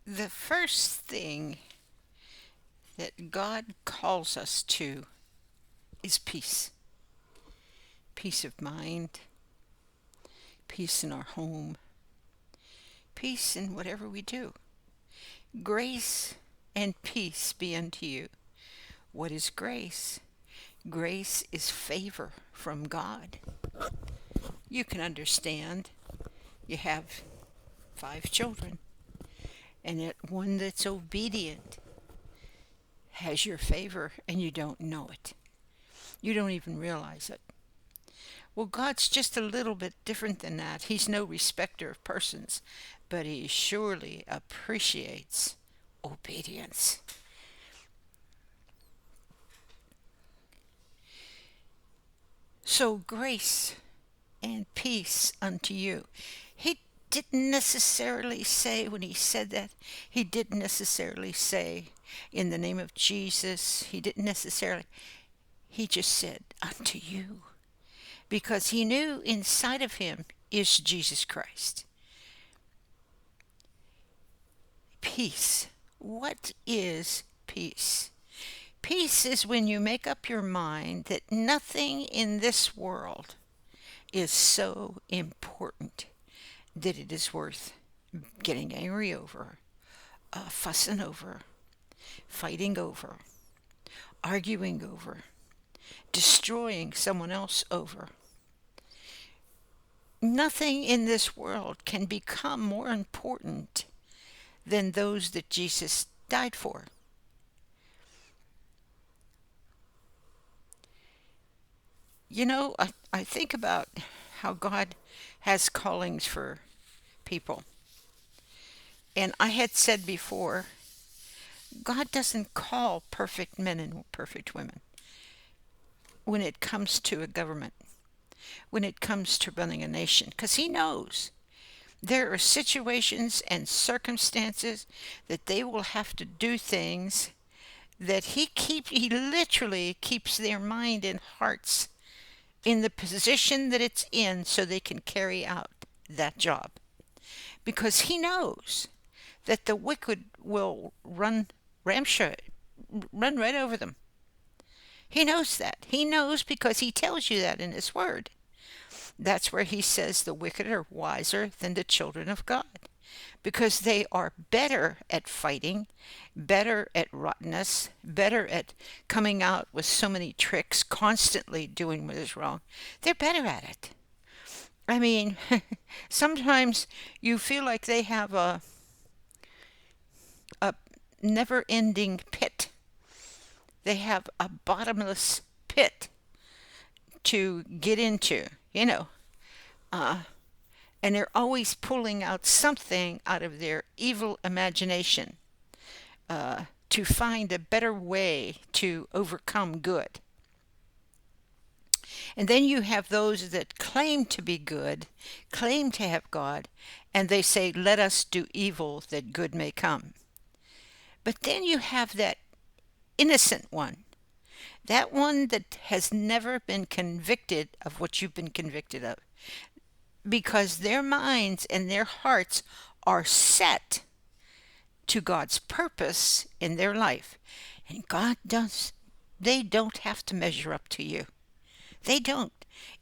The first thing that God calls us to is peace. Peace of mind, peace in our home, peace in whatever we do. Grace and peace be unto you. What is grace? Grace is favor from God. You can understand you have 5 children, and that one that's obedient has your favor and you don't know it. You don't even realize it. Well, God's just a little bit different than that. He's no respecter of persons, but He surely appreciates obedience. So, grace and peace unto you. He didn't necessarily say, when He said that, He didn't necessarily say, in the name of Jesus. He didn't necessarily, He just said, unto you. Because He knew inside of Him is Jesus Christ. Peace. What is peace? Peace is when you make up your mind that nothing in this world is so important that it is worth getting angry over, fussing over, fighting over, arguing over, destroying someone else over. Nothing in this world can become more important than those that Jesus died for. I think about how God has callings for people. And I had said before, God doesn't call perfect men and perfect women when it comes to a government, when it comes to running a nation, because He knows there are situations and circumstances that they will have to do things that He literally keeps their mind and hearts in the position that it's in so they can carry out that job. Because He knows that the wicked will run ramshot, run right over them. He knows that. He knows because He tells you that in His Word. That's where He says the wicked are wiser than the children of God. Because they are better at fighting, better at rottenness, better at coming out with so many tricks, constantly doing what is wrong. They're better at it. I mean, sometimes you feel like they have a never ending pit. They have a bottomless pit to get into, you know. Uh, and they're always pulling out something out of their evil imagination to find a better way to overcome good. And then you have those that claim to be good, claim to have God, and they say, let us do evil that good may come. But then you have that innocent one, that one that has never been convicted of what you've been convicted of, because their minds and their hearts are set to God's purpose in their life. And they don't have to measure up to you. They don't.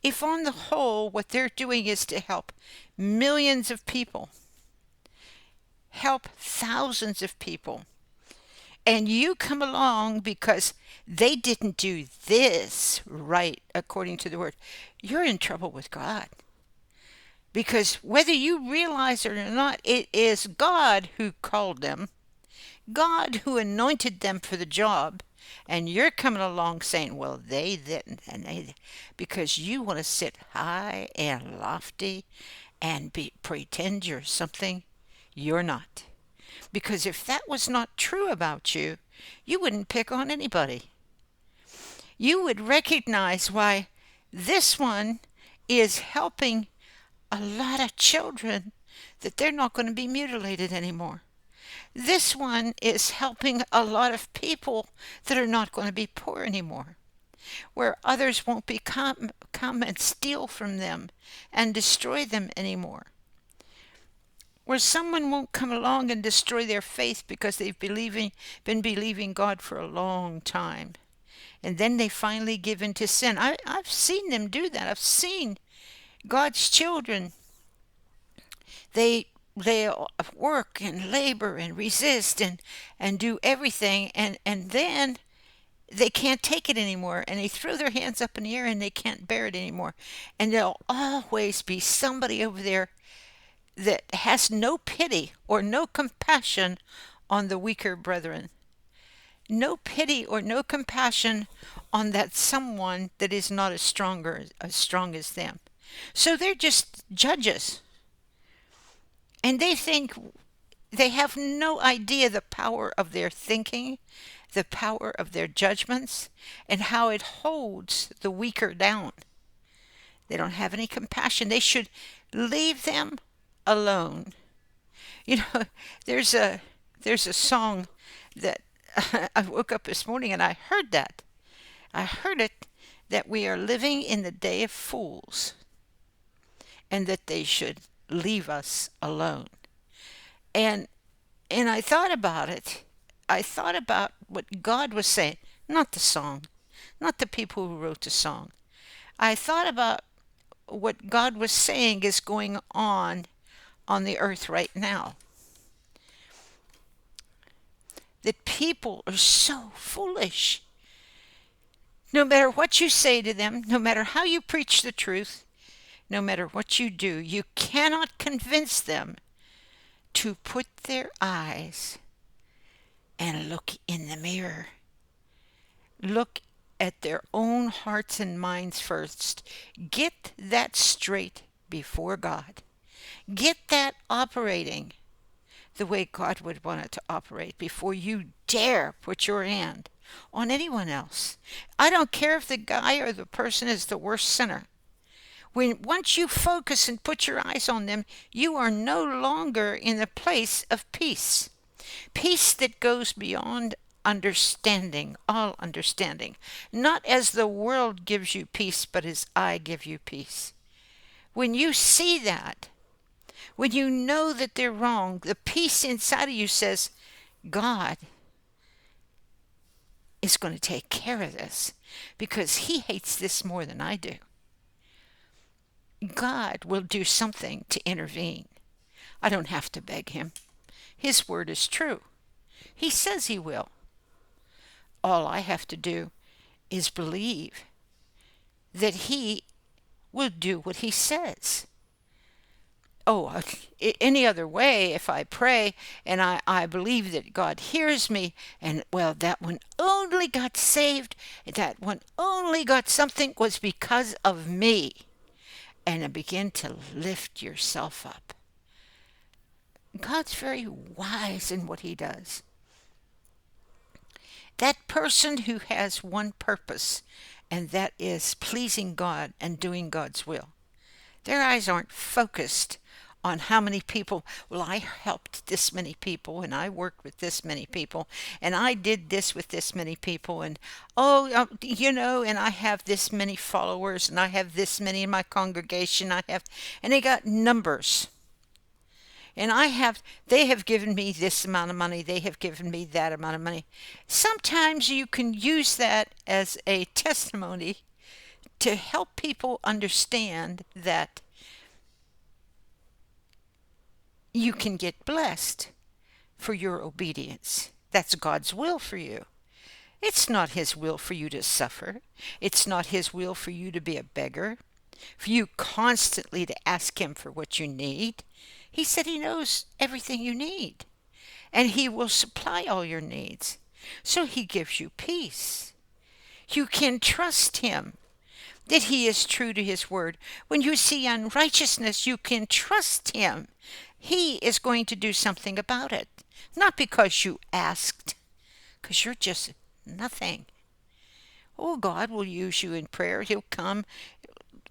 If on the whole what they're doing is to help millions of people, help thousands of people, and you come along because they didn't do this right according to the word, you're in trouble with God. Because whether you realize it or not, it is God who called them, God who anointed them for the job, and you're coming along saying, well, they didn't, because you want to sit high and lofty and pretend you're something you're not. Because if that was not true about you, you wouldn't pick on anybody. You would recognize why this one is helping a lot of children, that they're not going to be mutilated anymore. This one is helping a lot of people that are not going to be poor anymore, where others won't come and steal from them and destroy them anymore. where someone won't come along and destroy their faith because been believing God for a long time. And then they finally give in to sin. I've seen them do that. I've seen God's children. They work and labor and resist and do everything, and then they can't take it anymore, and they throw their hands up in the air and they can't bear it anymore. And there'll always be somebody over there that has no pity or no compassion on the weaker brethren. No pity or no compassion on that someone that is not as strong as them. So they're just judges, and they think they have no idea the power of their thinking, the power of their judgments, and how it holds the weaker down. They don't have any compassion. They should leave them alone. You know, there's a there's a song that I woke up this morning and I heard that. I heard it that we are living in the day of fools and that they should leave us alone. And I thought about it. I thought about what God was saying, not the song, not the people who wrote the song. I thought about what God was saying is going on the earth right now. That people are so foolish. No matter what you say to them, no matter how you preach the truth, no matter what you do, you cannot convince them to put their eyes and look in the mirror. Look at their own hearts and minds first. Get that straight before God. Get that operating the way God would want it to operate before you dare put your hand on anyone else. I don't care if the guy or the person is the worst sinner. Once you focus and put your eyes on them, you are no longer in the place of peace. Peace that goes beyond understanding, all understanding. Not as the world gives you peace, but as I give you peace. When you see that, when you know that they're wrong, the peace inside of you says, God is going to take care of this because he hates this more than I do. God will do something to intervene. I don't have to beg him. His word is true. He says he will. All I have to do is believe that he will do what he says. Oh, any other way, if I pray and I believe that God hears me, and well, that one only got saved, that one only got something was because of me. And I begin to lift yourself up. God's very wise in what he does. That person who has one purpose, and that is pleasing God and doing God's will. Their eyes aren't focused on how many people, well, I helped this many people, and I worked with this many people, and I did this with this many people, and and I have this many followers, and I have this many in my congregation, and they got numbers. And they have given me this amount of money, they have given me that amount of money. Sometimes you can use that as a testimony to help people understand that you can get blessed for your obedience. That's God's will for you. It's not his will for you to suffer. It's not his will for you to be a beggar, for you constantly to ask him for what you need. He said he knows everything you need, and he will supply all your needs. So he gives you peace. You can trust him that he is true to his word. When you see unrighteousness, you can trust him. He is going to do something about it. Not because you asked, because you're just nothing. Oh, God will use you in prayer. He'll come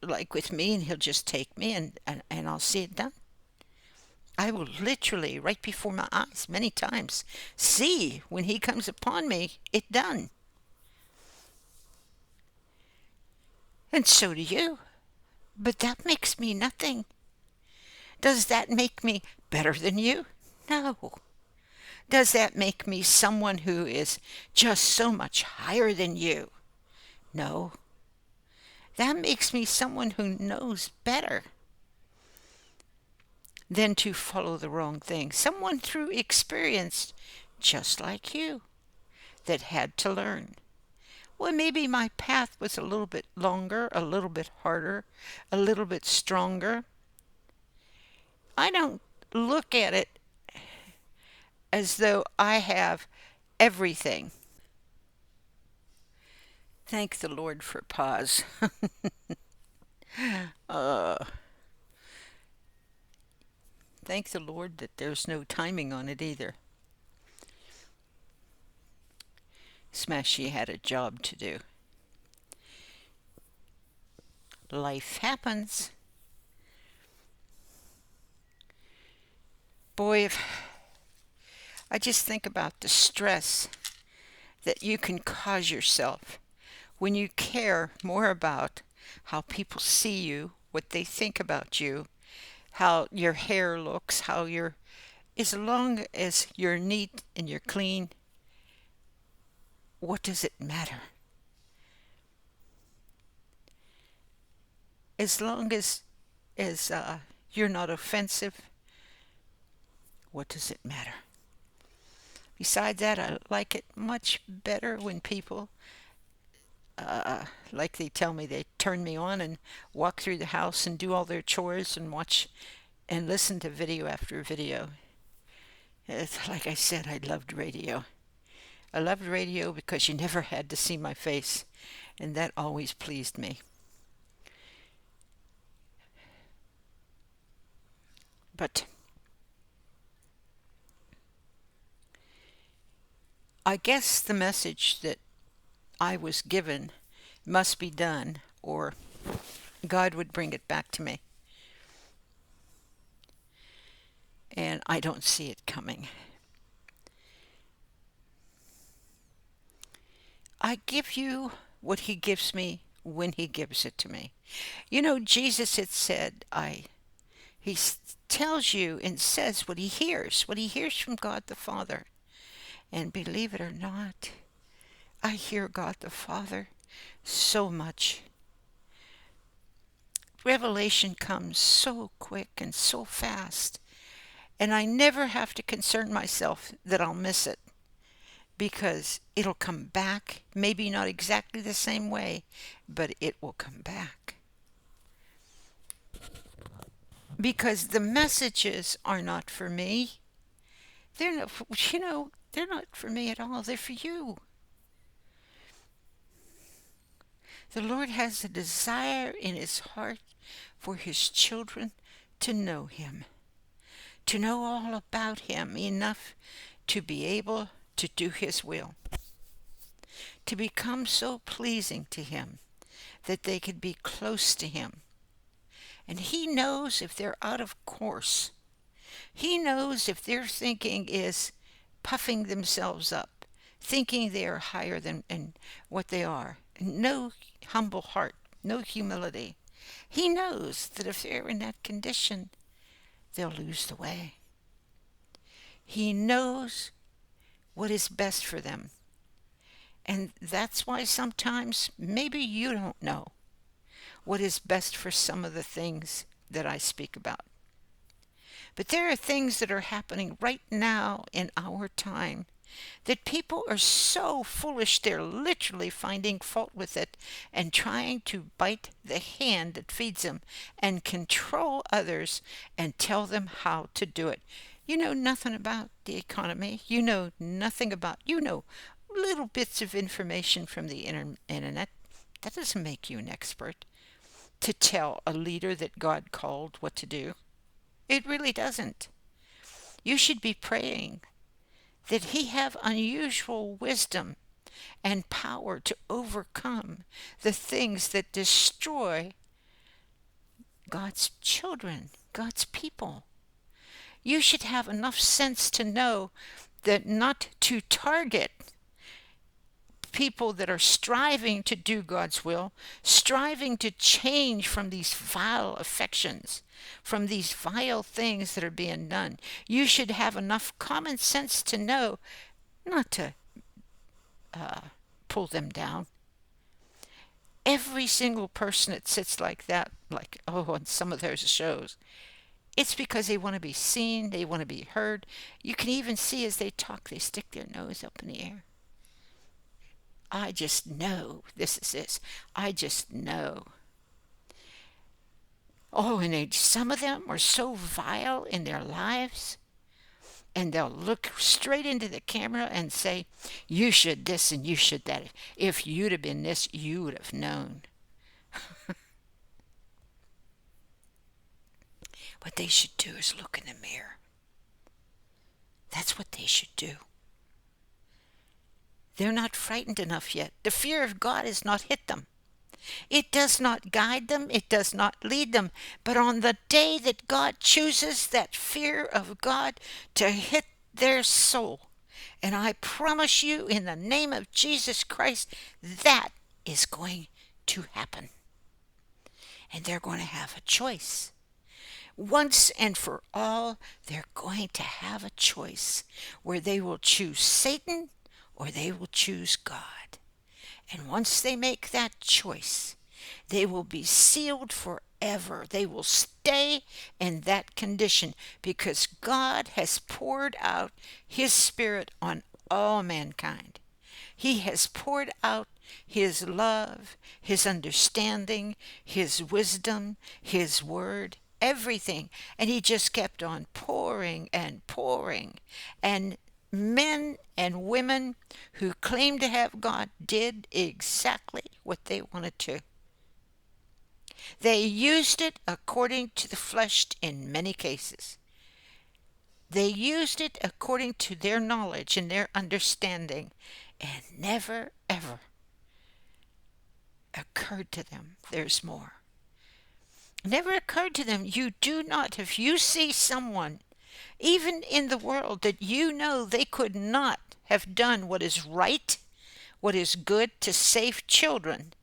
like with me, and he'll just take me, and I'll see it done. I will literally, right before my eyes, many times, see when he comes upon me, it done. And so do you. But that makes me nothing. Does that make me better than you? No. Does that make me someone who is just so much higher than you? No. That makes me someone who knows better than to follow the wrong thing. Someone through experience, just like you, that had to learn. Well, maybe my path was a little bit longer, a little bit harder, a little bit stronger. I don't look at it as though I have everything. Thank the Lord for pause. uh, Thank the Lord that there's no timing on it either. Smashy had a job to do. Life happens. Boy, if I just think about the stress that you can cause yourself when you care more about how people see you, what they think about you, how your hair looks, how you're, as long as you're neat and you're clean, what does it matter? As long as you're not offensive, what does it matter? Besides that, I like it much better when people, like they tell me, they turn me on and walk through the house and do all their chores and watch and listen to video after video. It's like I said, I loved radio. I loved radio because you never had to see my face, and that always pleased me. But I guess the message that I was given must be done, or God would bring it back to me. And I don't see it coming. I give you what he gives me when he gives it to me. You know, Jesus had said, he tells you and says what he hears from God the Father. And believe it or not, I hear God the Father so much. Revelation comes so quick and so fast, and I never have to concern myself that I'll miss it because it'll come back, maybe not exactly the same way, but it will come back. Because the messages are not for me. They're not, they're not for me at all. They're for you. The Lord has a desire in his heart for his children to know him, to know all about him enough to be able to do his will, to become so pleasing to him that they could be close to him. And he knows if they're out of course. He knows if their thinking is puffing themselves up, thinking they are higher than and what they are. No humble heart, no humility. He knows that if they're in that condition, they'll lose the way. He knows what is best for them. And that's why sometimes maybe you don't know what is best for some of the things that I speak about. But there are things that are happening right now in our time that people are so foolish they're literally finding fault with it and trying to bite the hand that feeds them and control others and tell them how to do it. You know nothing about the economy. You know nothing about, little bits of information from the internet. That doesn't make you an expert to tell a leader that God called what to do. It really doesn't. You should be praying that he have unusual wisdom and power to overcome the things that destroy God's children, God's people. You should have enough sense to know that not to target people that are striving to do God's will, striving to change from these vile affections, from these vile things that are being done. You should have enough common sense to know not to pull them down. Every single person that sits like that, like, oh, on some of those shows, it's because they want to be seen, they want to be heard. You can even see as they talk, they stick their nose up in the air. I just know this is this. I just know. Oh, and some of them are so vile in their lives, and they'll look straight into the camera and say, you should this and you should that. If you'd have been this, you would have known. What they should do is look in the mirror. That's what they should do. They're not frightened enough yet. The fear of God has not hit them. It does not guide them. It does not lead them. But on the day that God chooses that fear of God to hit their soul, and I promise you in the name of Jesus Christ, that is going to happen. And they're going to have a choice. Once and for all, they're going to have a choice where they will choose Satan or they will choose God. And once they make that choice, they will be sealed forever. They will stay in that condition because God has poured out His Spirit on all mankind. He has poured out His love, His understanding, His wisdom, His word, everything. And He just kept on pouring and pouring. And men and women who claim to have God did exactly what they wanted to. They used it according to the flesh in many cases. They used it according to their knowledge and their understanding, and never ever occurred to them there's more. Never occurred to them you do not, if you see someone even in the world that you know they could not have done what is right, what is good to save children.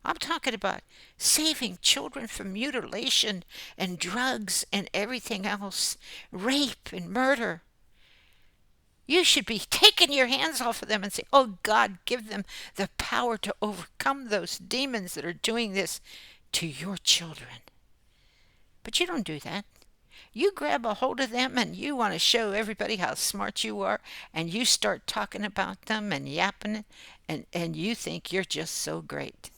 I'm talking about saving children from mutilation and drugs and everything else, rape and murder. You should be taking your hands off of them and say, oh God, give them the power to overcome those demons that are doing this to your children. But you don't do that. You grab a hold of them and you want to show everybody how smart you are, and you start talking about them and yapping, and you think you're just so great.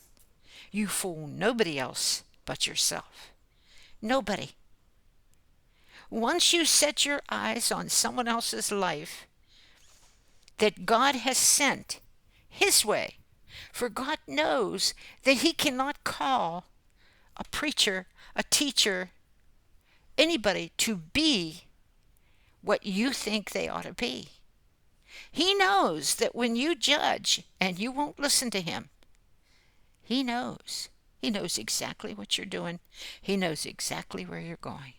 You fool nobody else but yourself. Nobody. Once you set your eyes on someone else's life that God has sent His way, for God knows that He cannot call a preacher, a teacher, anybody to be what you think they ought to be. He knows that when you judge and you won't listen to Him, He knows. He knows exactly what you're doing. He knows exactly where you're going.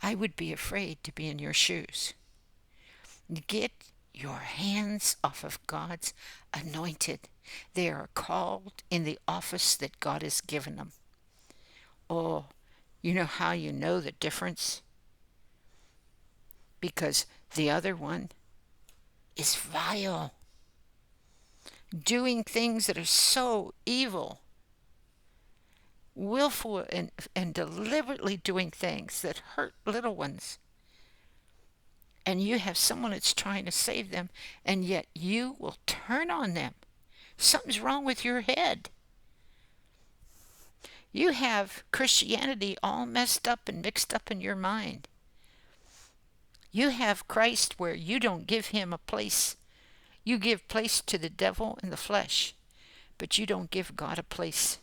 I would be afraid to be in your shoes. Get your hands off of God's anointed. They are called in the office that God has given them. Oh, you know how you know the difference? Because the other one is vile, doing things that are so evil, willful and deliberately doing things that hurt little ones. And you have someone that's trying to save them, and yet you will turn on them. Something's wrong with your head. You have Christianity all messed up and mixed up in your mind. You have Christ where you don't give Him a place. You give place to the devil and the flesh, but you don't give God a place.